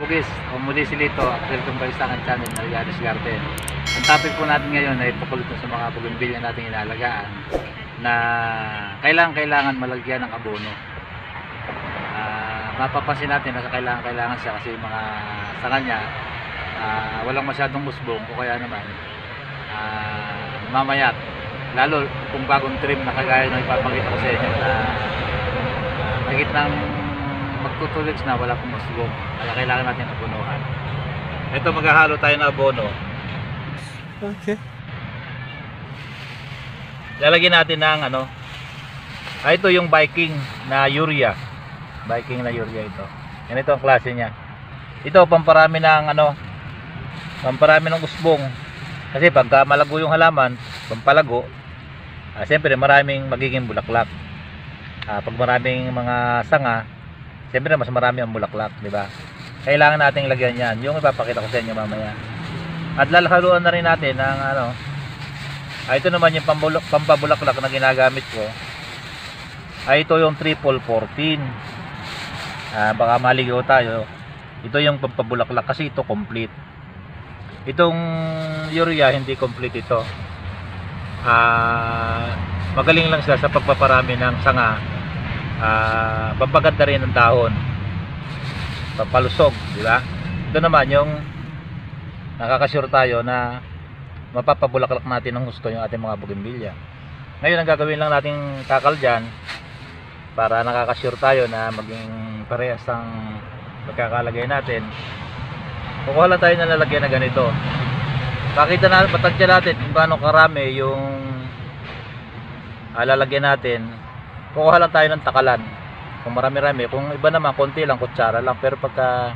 Bugis o muli silito at welcome kayo sa aking channel na Riaris Garden. Ang topic po natin ngayon ay tungkol sa mga bougainvillea nating inalagaan na kailangan malagyan ng abono. Mapapansin natin na kailangan siya kasi yung mga sanga niya walang masyadong musbong o kaya naman mamayat, lalo kung bagong trim na kagaya ng ipapakita ko sa inyo na higit ng magtutuligs na wala pong musbong, kaya kailangan natin abonohan. Ito, maghahalo tayo ng abono. Okay. Lalagyan natin ng ito yung Viking na urea. Viking na urea ito. Yan, ito ang klase niya. Ito pamparami ng pamparami ng usbong. Kasi pagka malago yung halaman, pampalago, siyempre maraming magiging bulaklak. Pag maraming mga sanga, siyempre mas marami ang bulaklak, di ba? Kailangan nating lagyan yan. Yung ipapakita ko sa inyo mamaya. At lalahaluan na rin natin ng ito naman yung pampabulaklak na ginagamit ko. Ito yung triple 14. Baka maligaw tayo. Ito yung pampabulaklak kasi ito complete. Itong urea hindi complete ito. Magaling lang sila sa pagpaparami ng sanga. Pampaganda rin ng dahon, pampalusog, di ba? Ito naman yung nakakasure tayo na mapapabulaklak natin ng gusto yung ating mga bougainvillea. Ngayon ang gagawin lang natin kakal dyan para nakakasure tayo na maging parehas ang pagkakalagay natin. Kukuha lang tayo na lalagyan na ganito. Pakita na, patansya natin kung gaano karami yung lalagyan natin. Kukuha lang tayo ng takalan. Kung marami-rami, kung iba naman konti lang, kutsara lang. Pero pagka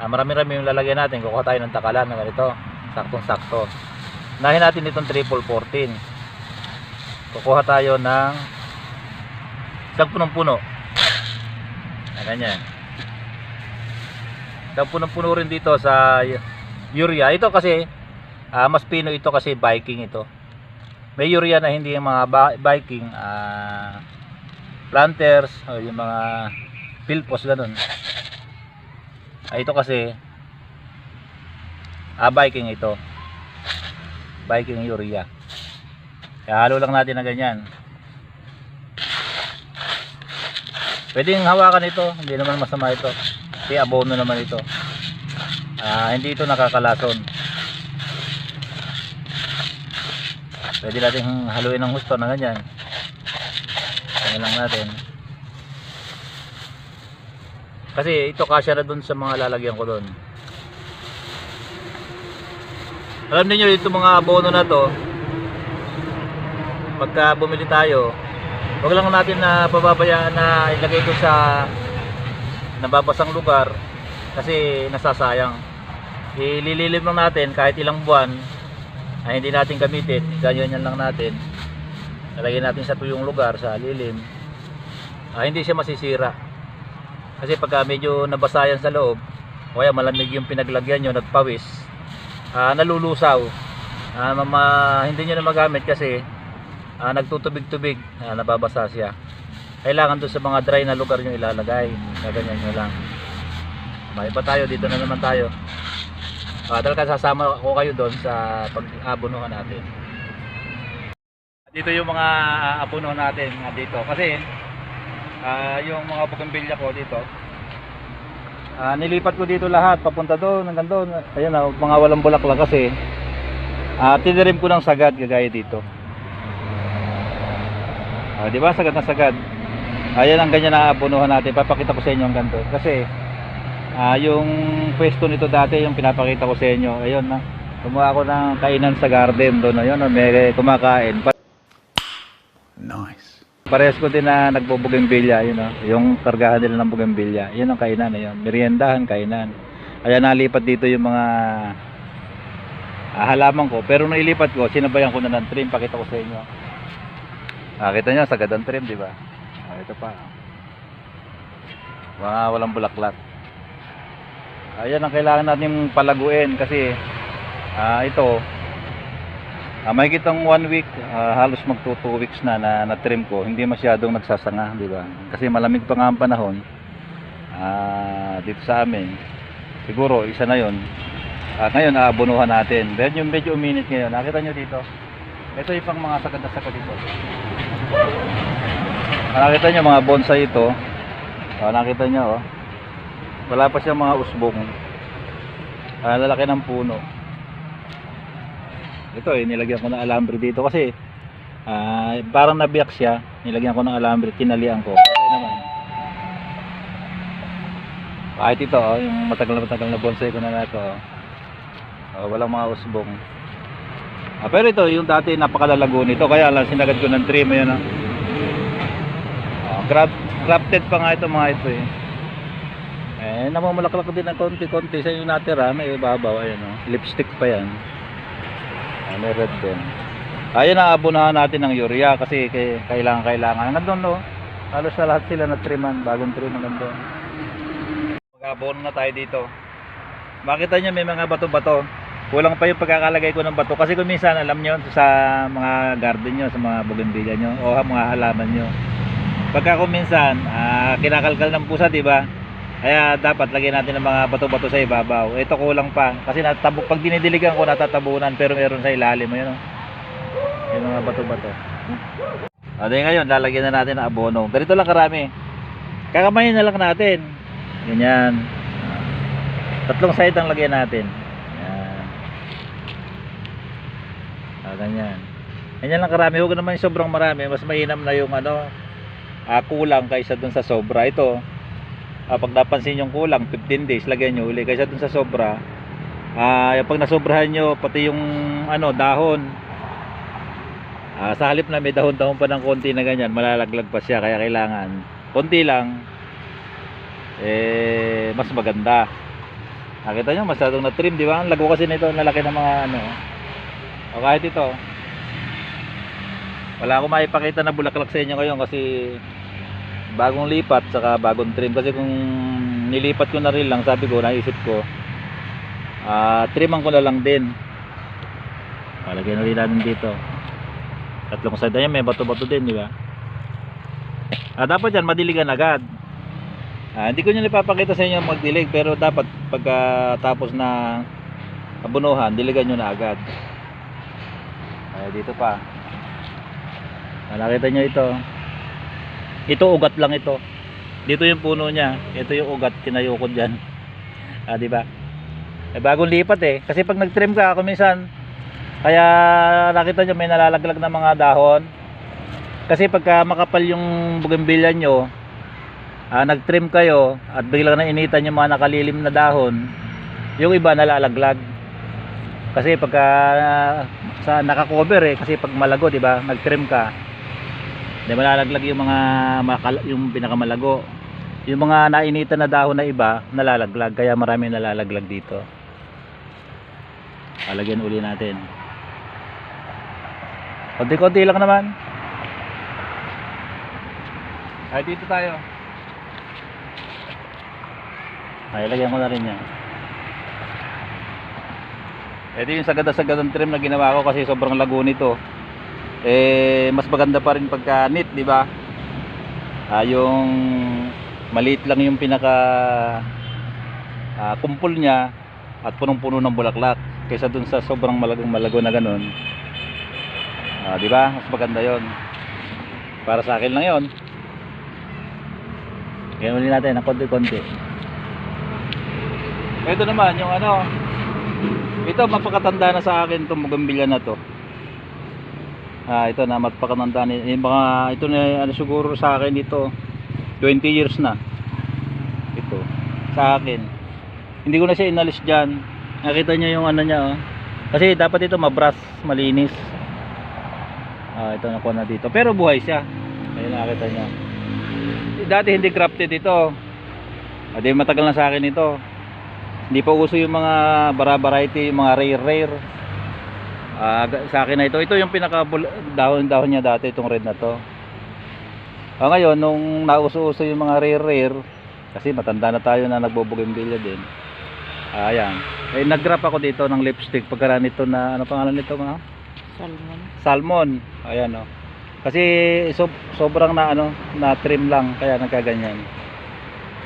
marami-rami yung lalagyan natin, kukuha tayo ng takalan na ganito, saktong-sakto. Unahin natin itong triple 14. Kukuha tayo ng isang punong-puno. Ganyan. Isang punong-puno rin dito sa urea. Ito kasi mas pino ito kasi Viking ito. May urea na hindi yung mga Viking, planters o yung mga pilpos ganun. Ito kasi Viking ito. Viking urea. Kaya halo lang natin na ganyan. Pwedeng hawakan ito, hindi naman masama ito. Kasi abono naman ito. Hindi ito nakakalason. Pwede natin haluin ng husto na ganyan. Kaya lang natin. Kasi ito kasya na dun sa mga lalagyan ko dun. Alam niyo ito mga abono na to, pagka bumili tayo, wag lang natin na pababayaan na ilagay ito sa nababasang lugar kasi nasasayang. Ilililim lang natin kahit ilang buwan ay hindi natin gamitin, ganyan lang natin. Lalagyan natin sa tuyong lugar, sa lilim. Hindi siya masisira. Kasi pagka medyo nabasayan sa loob, o kaya malamig yung pinaglagyan nyo, nagpawis, nalulusaw. Hindi nyo na magamit kasi nagtutubig-tubig, nababasa siya. Kailangan doon sa mga dry na lugar nyo ilalagay. Ganyan nyo lang. May pa tayo, dito na naman tayo. Talaga sasama ko kayo doon sa pag-abonohan natin. Dito yung mga abono natin dito kasi yung mga bougainvillea ko dito nilipat ko dito lahat papunta doon hanggang doon. Ayun mga walang bulaklak kasi tinirim ko ng sagad gagaya dito. Di ba sagad na sagad. Ayan ang ganyan na abonohan natin. Papakita ko sa inyo hanggang doon kasi yung pwesto nito dati yung pinapakita ko sa inyo. Ayun na. Kumuha ako ng kainan sa garden doon. Ayun, may kumakain. Nice. Parehas ko din na nagbubougainvillea, yung kargahan nila ng bougainvillea. Yun ang kainan, ayun. Meriendahan, kainan. Kaya nalipat dito yung mga halaman ko. Pero nung ilipat ko, sinabayan ko na ng trim. Pakita ko sa inyo. Kita nyo, sagad ang trim, di ba? Ito pa. Mga walang bulaklak. Ayan ang kailangan natin palaguin kasi ito mahigit ang 1 week, halos magto 2 weeks na trim ko, hindi masyadong nagsasanga, di ba? Kasi malamig pa nga ang panahon dito sa amin. Siguro isa na yon. Ngayon aabonuhan natin. Pero yung medyo uminit ngayon. Nakita nyo dito. Ito yung pang mga sagad na sagad dito. Nakita nyo mga bonsai ito. Nakita nyo, oh. Wala pa siyang mga usbong. Lalaki ng puno. Ito nilagyan ko ng alambre dito kasi parang nabiyak siya. Nilagyan ko ng alambre, tinalian ko. Okay naman. Kahit ito, yung matagal na bonsai ko na ito. Walang mga usbong. Pero ito, yung dati napakalalago nito. Kaya lang sinagad ko ng trim. Ayan, crafted pa nga ito mga ito eh. Namamulaklak din ng konti-konti sa yung natira. May ibabaw. Ayan, lipstick pa yan. May red din. Ayan na abunahan natin ng urea kasi kailangan. Nandun no. Halos na lahat sila na triman. Bagong triman nandun. Mag-abono na tayo dito. Makita nyo may mga bato-bato. Kulang pa yung pagkakalagay ko ng bato kasi kung minsan alam nyo sa mga garden nyo, sa mga bougainvillea nyo o mga halaman nyo, pagka kung minsan kinakalkal ng pusa, diba? Kaya dapat lagyan natin ng mga bato-bato sa ibabaw. Ito kulang pa kasi pag dinidiligan ko natatabunan pero meron sa ilalim. Ayun, yung mga bato-bato. Ngayon lalagyan na natin ng abono. Ganito lang karami. Kakamayin na lang natin. Ganyan. 3 side ang lagyan natin. Ganyan. Ganyan lang karami. Huwag naman yung sobrang marami. Mas mainam na yung kulang kaysa dun sa sobra. Ito, pag napansin yung kulang, 15 days, lagyan nyo uli. Kaysa dun sa sobra, pag nasobrahan nyo, pati yung dahon, sa halip na may dahon-dahon pa ng konti na ganyan, malalaglag pa siya. Kaya kailangan, konti lang, mas maganda. Nakita nyo, masyadong na-trim, di ba? Ang lago kasi nito, lalaki ng mga o kahit ito, wala akong maipakita na bulaklak sa inyo ngayon kasi bagong lipat saka bagong trim. Kasi kung nilipat ko na rin lang, sabi ko, naisip ko triman ko na lang din. Palagyan na rin natin dito 3 side. Ayan, may bato-bato din, di ba? Dapat yan madiligan agad. Hindi ko nyo ipapakita sa inyo magdilig, pero dapat pagkatapos na abunuhan, diligan nyo na agad. Dito pa. Nakita nyo ito ugat lang ito. Dito yung puno niya, ito yung ugat, tinayo ko dyan. Diba? Bagong lipat kasi pag nag-trim ka minsan, kaya nakita nyo may nalalaglag na mga dahon kasi pagka makapal yung bougainvillea nyo, nag-trim kayo at biglang nainitan yung mga nakalilim na dahon, yung iba nalalaglag kasi pagka sa naka-cover kasi pag malago, di ba, nag-trim ka, di malalaglag yung mga yung pinakamalago, yung mga nainitan na dahon na iba nalalaglag, kaya marami nalalaglag dito. Lagyan uli natin konti-konti lang naman. Dito tayo. Lagyan ko na rin yan. Ito yung sagad-sagadang trim na ginawa ko kasi sobrang lago nito. Mas maganda pa rin pagka neat, di ba? Yung maliit lang yung pinaka kumpol niya at punong-puno ng bulaklak kaysa dun sa sobrang malago na ganun. Di ba? Mas maganda 'yon. Para sa akin lang 'yon. Ganyan ulit natin ng konti-konti. Ito naman yung ito mapakatanda na sa akin itong bougainvillea na to. Ito na mapakatanda na ito na siguro sa akin ito 20 years na. Ito sa akin. Hindi ko na siya inalis diyan. Nakita niyo yung niya Kasi dapat ito mabras, malinis. Ito nakuha na dito. Pero buhay siya. Ayun nakita niyo. Dati hindi crafted ito. Matagal na sa akin ito. Hindi pa uso yung mga variety, yung mga rare. Sa akin na ito yung pinaka dahon niya dati, itong red na to. Ngayon nung nauso-uso yung mga rare kasi matanda na tayo na nagbo-bougainvillea din. Ayan. Nag-grab ako dito ng lipstick pagkaraan nito na pangalan nito mga? Salmon. Ayan Kasi sobrang na trim lang kaya nagkaganyan.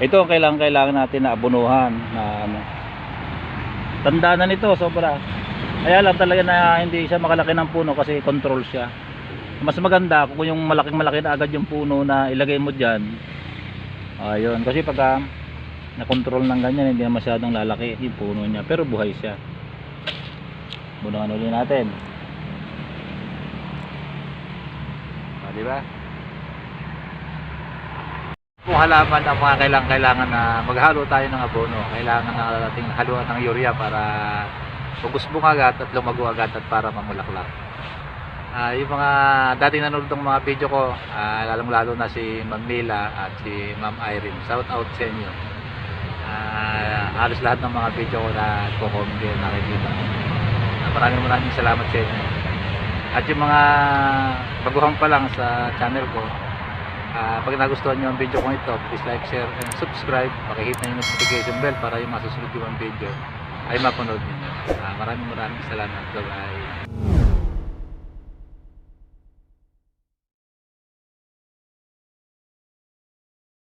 Ito ang kailangan natin na abunuhan na Tanda na nito, sobra. Kaya lang talaga na hindi siya makalaki ng puno kasi control siya. Mas maganda kung yung malaking malaki na agad yung puno na ilagay mo dyan. Ayun, kasi pagka na-control ng ganyan, hindi na masyadong lalaki yung puno niya. Pero buhay siya. Bunungan ulit natin. Di ba? Kung halaman ang mga kailangan na maghalo tayo ng abono, kailangan na nating haluan ng urea para pagusbong agad at lumago agad at para mamulaklak. Yung mga dating nanonood ng mga video ko, lalong lalo na si Ma'am Mila at si Ma'am Irene, shout out sa inyo. Halos lahat ng mga video ko na comment din nakikita. Maraming salamat sa inyo. At yung mga baguhan pa lang sa channel ko, pag nagustuhan nyo ang video ko ito, please like, share, and subscribe. Pakihit na yung notification bell para yung masusunod yung video ay mapanood ninyo. Maraming salamat. Bye-bye.